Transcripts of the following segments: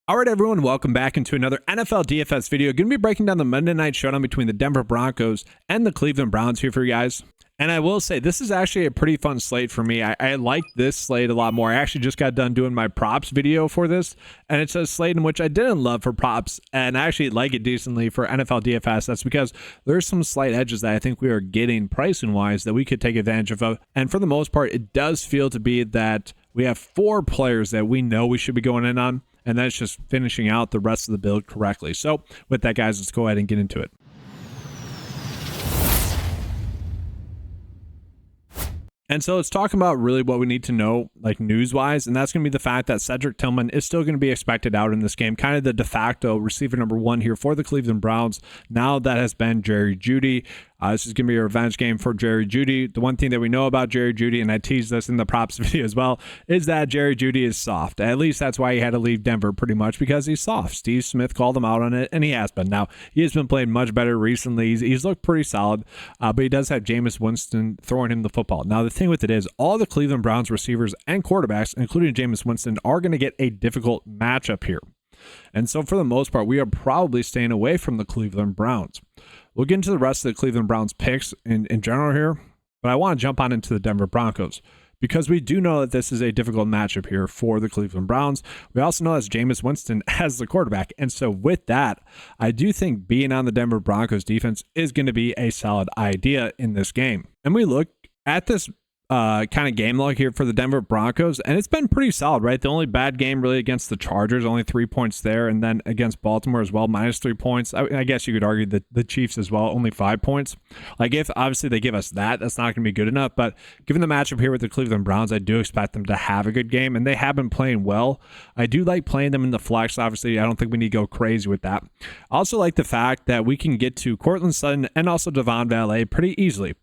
All right, everyone, welcome back into another NFL DFS video. Going to be breaking down the Monday night showdown between the Denver Broncos and the Cleveland Browns here for you guys. And I will say, this is actually a pretty fun slate for me. I like this slate a lot more. I actually just got done doing my props video for this, and it's a slate in which I didn't love for props, and I actually like it decently for NFL DFS. That's because there's some slight edges that I think we are getting pricing-wise that we could take advantage of. And for the most part, it does feel to be that we have 4 players that we know we should be going in on, and that's just finishing out the rest of the build correctly. So with that, guys, let's go ahead and get into it. And so let's talk about really what we need to know, like news-wise, and that's going to be the fact that Cedric Tillman is still going to be expected out in this game, kind of the de facto receiver number 1 here for the Cleveland Browns. Now that has been Jerry Jeudy. This is going to be a revenge game for Jerry Jeudy. The one thing that we know about Jerry Jeudy, and I teased this in the props video as well, is that Jerry Jeudy is soft. At least that's why he had to leave Denver pretty much, because he's soft. Steve Smith called him out on it, and he has been. Now, he has been playing much better recently. He's looked pretty solid, but he does have Jameis Winston throwing him the football. Now, the thing with it is, all the Cleveland Browns receivers and quarterbacks, including Jameis Winston, are going to get a difficult matchup here. And so for the most part, we are probably staying away from the Cleveland Browns. We'll get into the rest of the Cleveland Browns picks in general here, but I want to jump on into the Denver Broncos because we do know that this is a difficult matchup here for the Cleveland Browns. We also know that's Jameis Winston as the quarterback. And so with that, I do think being on the Denver Broncos defense is going to be a solid idea in this game. And we look at this kind of game log here for the Denver Broncos, and it's been pretty solid, right? The only bad game really against the Chargers, only 3 points there, and then against Baltimore as well, -3 points. I guess you could argue that the Chiefs as well, only 5 points. Like, if obviously they give us that, that's not going to be good enough, but given the matchup here with the Cleveland Browns, I do expect them to have a good game, and they have been playing well. I do like playing them in the flex. Obviously, I don't think we need to go crazy with that. I also like the fact that we can get to Courtland Sutton and also DeVaughn Vele pretty easily.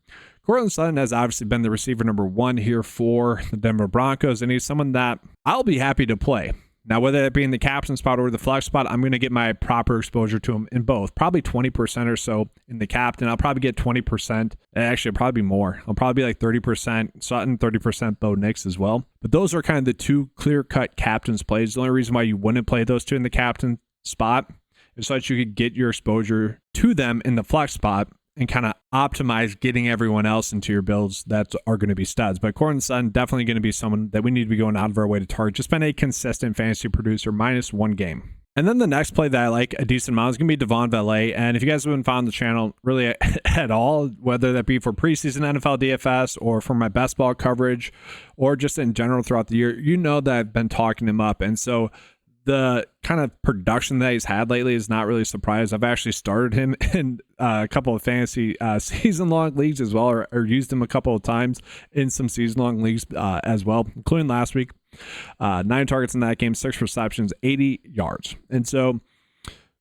Courtland Sutton has obviously been the receiver number 1 here for the Denver Broncos, and he's someone that I'll be happy to play. Now, whether that be in the captain spot or the flex spot, I'm going to get my proper exposure to him in both. Probably 20% or so in the captain. I'll probably get 20%. Actually, probably more. I'll probably be like 30% Sutton, 30% Bo Nix as well. But those are kind of the 2 clear-cut captain's plays. The only reason why you wouldn't play those 2 in the captain spot is so that you could get your exposure to them in the flex spot and kind of optimize getting everyone else into your builds that are going to be studs. But Courtland Sutton, definitely going to be someone that we need to be going out of our way to target. Just been a consistent fantasy producer, -1 game. And then the next play that I like a decent amount is going to be DeVaughn Vele. And if you guys have been following the channel really at all, whether that be for preseason NFL DFS or for my best ball coverage or just in general throughout the year, you know that I've been talking him up. And so the kind of production that he's had lately is not really a surprise. I've actually started him in a couple of fantasy season-long leagues as well, or used him a couple of times in some season-long leagues as well, including last week. 9 targets in that game, 6 receptions, 80 yards. And so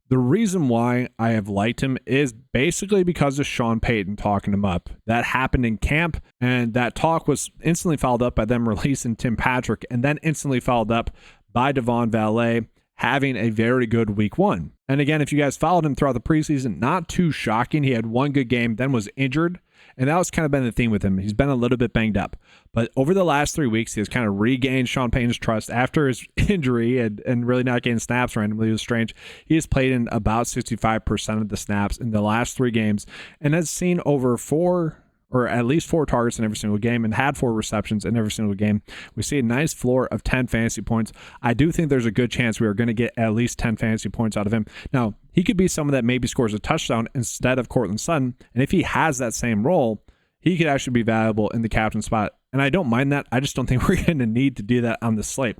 the reason why I have liked him is basically because of Sean Payton talking him up. That happened in camp, and that talk was instantly followed up by them releasing Tim Patrick, and then instantly followed up by DeVaughn Vele having a very good week 1. And again, if you guys followed him throughout the preseason, not too shocking. He had 1 good game, then was injured. And that was kind of been the theme with him. He's been a little bit banged up. But over the last 3 weeks, he has kind of regained Sean Payton's trust after his injury and really not getting snaps randomly. It was strange. He has played in about 65% of the snaps in the last 3 games and has seen over 4 or at least 4 targets in every single game and had 4 receptions in every single game. We see a nice floor of 10 fantasy points. I do think there's a good chance we are going to get at least 10 fantasy points out of him. Now, he could be someone that maybe scores a touchdown instead of Courtland Sutton, and if he has that same role, he could actually be valuable in the captain spot. And I don't mind that. I just don't think we're going to need to do that on the slate.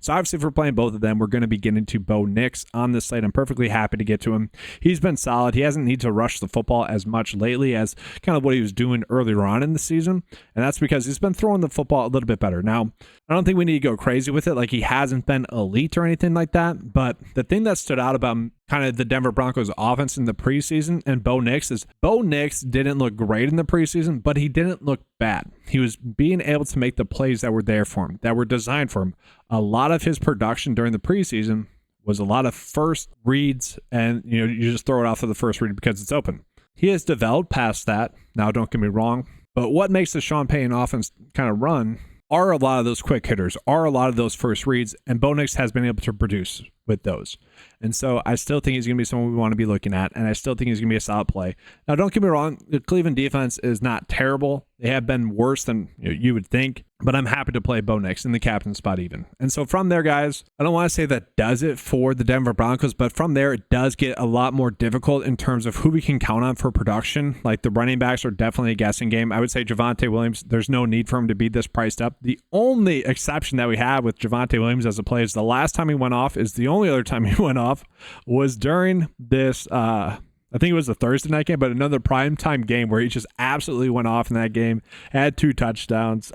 So obviously, if we're playing both of them, we're going to be getting to Bo Nix on this slate. I'm perfectly happy to get to him. He's been solid. He hasn't needed to rush the football as much lately as kind of what he was doing earlier on in the season. And that's because he's been throwing the football a little bit better. Now, I don't think we need to go crazy with it. Like, he hasn't been elite or anything like that. But the thing that stood out about kind of the Denver Broncos offense in the preseason and Bo Nix is Bo Nix didn't look great in the preseason, but he didn't look bad. He was being able to make the plays that were there for him, that were designed for him. A lot of his production during the preseason was a lot of first reads, and you just throw it off of the first read because it's open. He has developed past that. Now, don't get me wrong, but what makes the Sean Payton offense kind of run are a lot of those quick hitters, are a lot of those first reads, and Bo Nix has been able to produce. with those. And so I still think he's going to be someone we want to be looking at, and I still think he's going to be a solid play. Now, don't get me wrong, the Cleveland defense is not terrible. They have been worse than you would think, but I'm happy to play Bo Nix in the captain spot even. And so from there, guys, I don't want to say that does it for the Denver Broncos, but from there, it does get a lot more difficult in terms of who we can count on for production. Like the running backs are definitely a guessing game. I would say Javonte Williams, there's no need for him to be this priced up. The only exception that we have with Javonte Williams as a play is the last time he went off is the only other time he went off was during this, I think it was a Thursday night game, but another primetime game where he just absolutely went off in that game, had 2 touchdowns,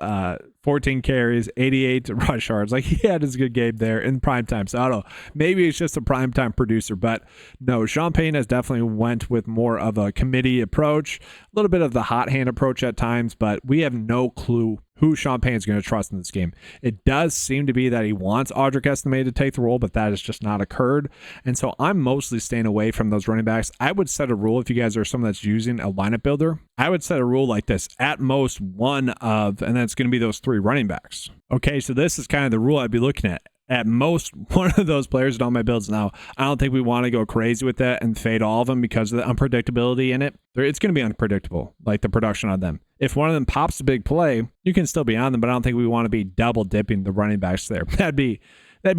14 carries, 88 rush yards. Like, he had his good game there in primetime. So I don't know. Maybe it's just a primetime producer, but no, Sean Payton has definitely went with more of a committee approach, a little bit of the hot hand approach at times, but we have no clue who Sean Payton's going to trust in this game. It does seem to be that he wants Audric Estime to take the role, but that has just not occurred. And so I'm mostly staying away from those running backs. I would set a rule if you guys are someone that's using a lineup builder. I would set a rule like this: at most one of, and then it's going to be those 3 running backs. Okay, so this is kind of the rule I'd be looking at. At most one of those players in all my builds. Now, I don't think we want to go crazy with that and fade all of them because of the unpredictability in it. It's going to be unpredictable, like the production on them. If one of them pops a big play, you can still be on them, but I don't think we want to be double dipping the running backs there. That'd be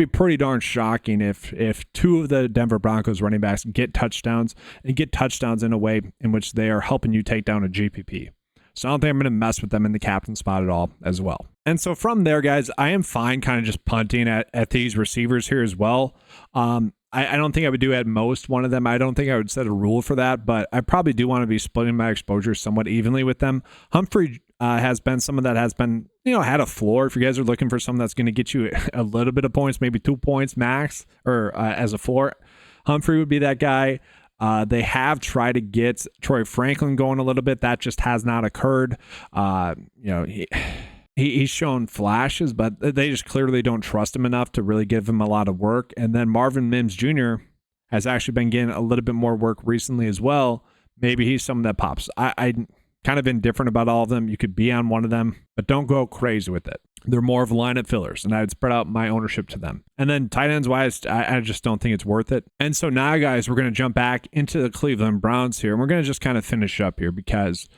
pretty darn shocking if 2 of the Denver Broncos running backs get touchdowns and get touchdowns in a way in which they are helping you take down a GPP. So I don't think I'm going to mess with them in the captain spot at all as well. And so from there, guys, I am fine kind of just punting at these receivers here as well. I don't think I would do at most one of them. I don't think I would set a rule for that, but I probably do want to be splitting my exposure somewhat evenly with them. Humphrey has been someone that has been, had a floor. If you guys are looking for someone that's going to get you a little bit of points, maybe 2 points max, or as a floor, Humphrey would be that guy. They have tried to get Troy Franklin going a little bit. That just has not occurred. He's shown flashes, but they just clearly don't trust him enough to really give him a lot of work. And then Marvin Mims Jr. has actually been getting a little bit more work recently as well. Maybe he's someone that pops. I'm kind of indifferent about all of them. You could be on one of them, but don't go crazy with it. They're more of lineup fillers, and I would spread out my ownership to them. And then tight ends wise, I just don't think it's worth it. And so now, guys, we're going to jump back into the Cleveland Browns here, and we're going to just kind of finish up here because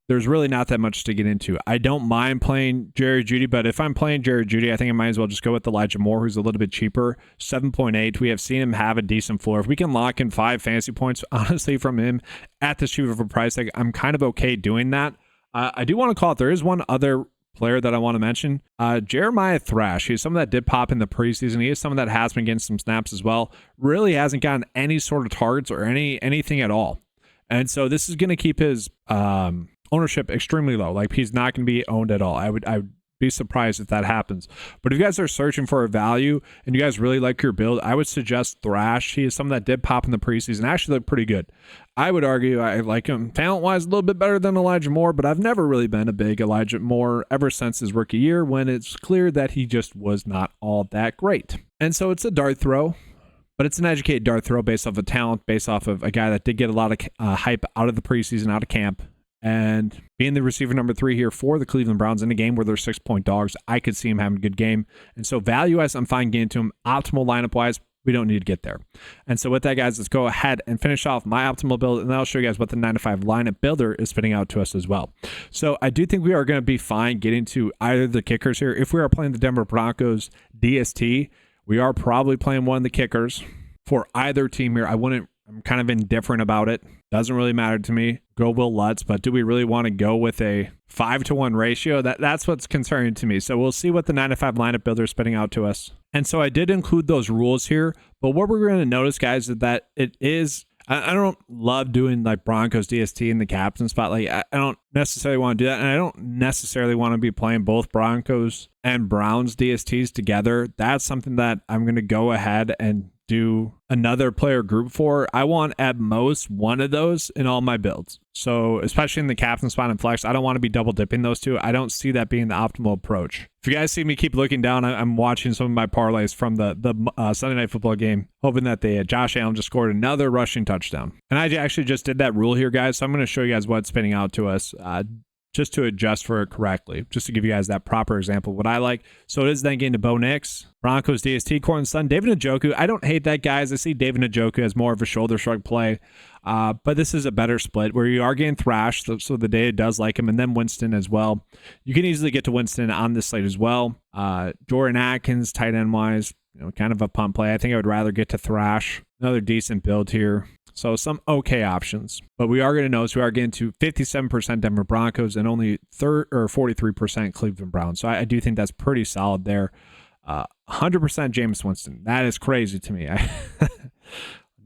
there's really not that much to get into. I don't mind playing Jerry Jeudy, but if I'm playing Jerry Jeudy, I think I might as well just go with Elijah Moore, who's a little bit cheaper, 7.8. We have seen him have a decent floor. If we can lock in 5 fantasy points, honestly, from him at this cheap of a price, I'm kind of okay doing that. I do want to call it. There is one other player that I want to mention, Jeremiah Thrash. He's someone that did pop in the preseason. He is someone that has been getting some snaps as well. Really hasn't gotten any sort of targets or anything at all. And so this is going to keep his ownership extremely low. Like, he's not going to be owned at all. I would be surprised if that happens. But if you guys are searching for a value and you guys really like your build, I would suggest Thrash. He is someone that did pop in the preseason, actually looked pretty good. I would argue I like him talent-wise a little bit better than Elijah Moore, but I've never really been a big Elijah Moore ever since his rookie year, when it's clear that he just was not all that great. And so it's a dart throw, but it's an educated dart throw based off of talent, based off of a guy that did get a lot of hype out of the preseason, out of camp. And being the receiver number 3 here for the Cleveland Browns in a game where they're 6-point dogs, I could see him having a good game. And so value-wise, I'm fine getting to him. Optimal lineup-wise, we don't need to get there. And so with that, guys, let's go ahead and finish off my optimal build, and then I'll show you guys what the 9-to-5 lineup builder is spitting out to us as well. So I do think we are going to be fine getting to either the kickers here. If we are playing the Denver Broncos DST, we are probably playing one of the kickers for either team here. I'm kind of indifferent about it. Doesn't really matter to me. Go Will Lutz, but do we really want to go with a 5-to-1 ratio? That's what's concerning to me. So we'll see what the 9-to-5 lineup builder is spitting out to us. And so I did include those rules here, but what we're going to notice, guys, is that it is, I don't love doing like Broncos DST in the captain spot. Like, I don't necessarily want to do that, and I don't necessarily want to be playing both Broncos and Browns DSTs together. That's something that I'm going to go ahead and do another player group for. I want at most one of those in all my builds. So especially in the captain spot and flex, I don't want to be double dipping those two. I don't see that being the optimal approach. If you guys see me keep looking down, I'm watching some of my parlays from the Sunday Night Football game, hoping that Josh Allen just scored another rushing touchdown. And I actually just did that rule here, guys. So I'm going to show you guys what's spinning out to us. just to adjust for it correctly, just to give you guys that proper example of what I like. So it is then getting to Bo Nix, Broncos DST, Cortland Sutton, David Njoku. I don't hate that, guys. I see David Njoku as more of a shoulder shrug play, but this is a better split where you are getting thrashed, so the data does like him, and then Winston as well. You can easily get to Winston on this slate as well. Jordan Atkins, tight end wise, kind of a punt play. I think I would rather get to thrash. Another decent build here. So some okay options, but we are going to notice we are getting to 57% Denver Broncos and only 43% Cleveland Browns. So I do think that's pretty solid there. 100% Jameis Winston. That is crazy to me.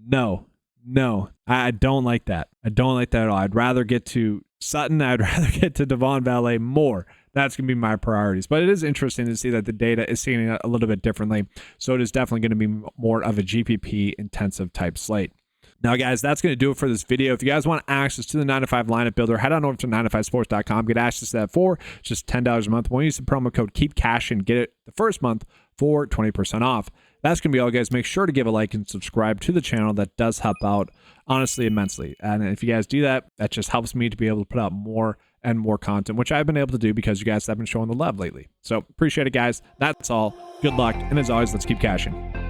No, I don't like that. I don't like that at all. I'd rather get to Sutton. I'd rather get to DeVaughn Vele more. That's going to be my priorities. But it is interesting to see that the data is seeing it a little bit differently. So it is definitely going to be more of a GPP intensive type slate. Now, guys, that's going to do it for this video. If you guys want access to the 9to5 lineup builder, head on over to 9to5sports.com. Get access to that for just $10 a month. When you use the promo code KEEPCASH and get it the first month for 20% off. That's going to be all, guys. Make sure to give a like and subscribe to the channel. That does help out, honestly, immensely. And if you guys do that, that just helps me to be able to put out more and more content, which I've been able to do because you guys have been showing the love lately. So appreciate it, guys. That's all. Good luck. And as always, let's keep cashing.